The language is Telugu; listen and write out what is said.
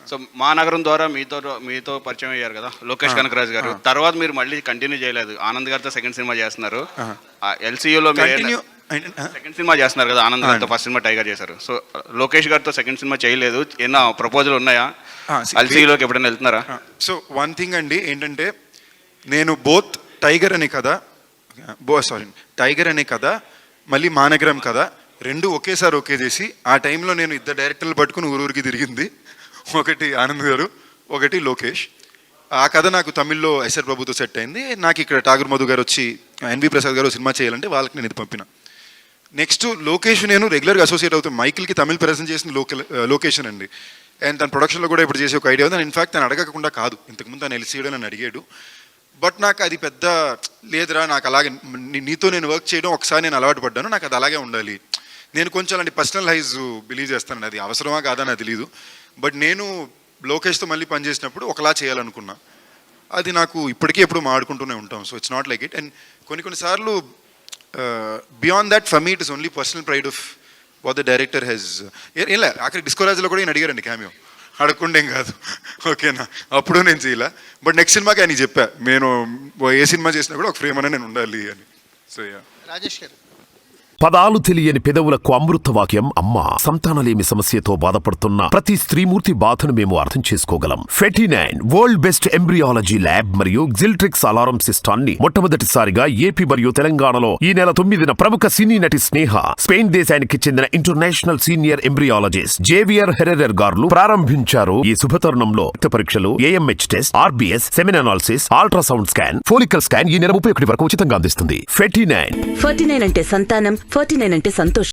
సో మా నగరం ద్వారా మీతో పరిచయం అయ్యారు కదా లోకేష్ కనకరాజు గారు. తర్వాత మీరు మళ్ళీ కంటిన్యూ చేయలేదు, ఆనంద్ గారితో సెకండ్ సినిమా చేస్తున్నారు. ఎల్సీయూలో సెకండ్ సినిమా చేస్తున్నారు కదా, ఆనంద్ గారితో ఫస్ట్ సినిమా టైగర్ చేశారు. సో లోకేష్ గారితో సెకండ్ సినిమా చేయలేదు, ఏమన్నా ప్రపోజల్ ఉన్నాయా? ఎల్సీయూలోకి ఎప్పుడైనా వెళ్తున్నారా? సో వన్ థింగ్ అండి ఏంటంటే, నేను బోత్ టైగర్ అనే కథ మళ్ళీ మానగరం కథ రెండు ఒకేసారి ఓకే చేసి, ఆ టైంలో నేను ఇద్దరు డైరెక్టర్లు పట్టుకుని ఊరికి తిరిగింది. ఒకటి ఆనంద్ గారు, ఒకటి లోకేష్. ఆ కథ నాకు తమిళ్లో ఎస్ఆర్ ప్రభుతో సెట్ అయింది. నాకు ఇక్కడ ఠాగూర్ మధు గారు వచ్చి ఎన్వి ప్రసాద్ గారు సినిమా చేయాలంటే వాళ్ళకి నేను ఇది పంపిన. నెక్స్ట్ లోకేష్ నేను రెగ్యులర్గా అసోసియేట్ అవుతాను. మైకిల్కి తమిళ్ ప్రజెంట్ చేసిన లొకేషన్ అండి. అండ్ తన ప్రొడక్షన్లో కూడా ఇప్పుడు చేసే ఒక ఐడియా ఉంది. ఇన్ఫాక్ట్ తను అడగకుండా కాదు, ఇంతకుముందు తను ఎల్సీడో నన్ను అడిగాడు. బట్ నాకు అది పెద్ద లేదురా, నాకు అలాగే నీతో నేను వర్క్ చేయడం ఒకసారి నేను అలవాటు పడ్డాను, నాకు అది అలాగే ఉండాలి. నేను కొంచెం అలాంటి పర్సనల్ హైజ్ బిలీవ్ చేస్తాను, అది అవసరమా కాదా నాకు తెలియదు. బట్ నేను లోకేష్తో మళ్ళీ పనిచేసినప్పుడు ఒకలా చేయాలనుకున్నా. అది నాకు ఇప్పటికీ ఎప్పుడు మాట్లాడుకుంటూనే ఉంటాం. So it's not like it. And కొన్నిసార్లు beyond that for me it is only personal pride of what the director has. ఇలా ఆఖరి డిస్కో రాజులో కూడా నేను అడిగారండి క్యామియో, అడగకుండేం కాదు, ఓకేనా? అప్పుడు నేను చేయలే. బట్ నెక్స్ట్ సినిమాకి ఆయన చెప్పా, నేను ఏ సినిమా చేసినా కూడా ఒక ఫ్రేమ్ అనే నేను ఉండాలి అని. సో రాజేష్ గారు, పదాలు తెలియని పెదవులకు అమృతవాక్యం అమ్మ. సంతానలేమి సమస్యతో బాధపడుతున్న ప్రతి స్త్రీమూర్తి బాధను మేము అర్థం చేసుకోగలం. 49 వరల్డ్ బెస్ట్ ఎంబ్రియాలజీ ల్యాబ్ మరియు జిల్ట్రిక్స్ అలారం సిస్టాన్ని మొట్టమొదటిసారిగా ఏపీ మరియు తెలంగాణలో ఈ నెల 9న ప్రముఖ సినీ నటి స్నేహ, స్పెయిన్ దేశానికి చెందిన international senior embryologist Javier Herrera గారు ప్రారంభించారు. ఈ శుభతరుణంలో రక్త పరీక్షలు, AMH test, RBS, semen analysis, ultrasound scan, follicle scan ఈ నెల 31 వరకు ఉచితంగా అందిస్తుంది. 49 అంటే సంతానం, 49 అంటే సంతోషం.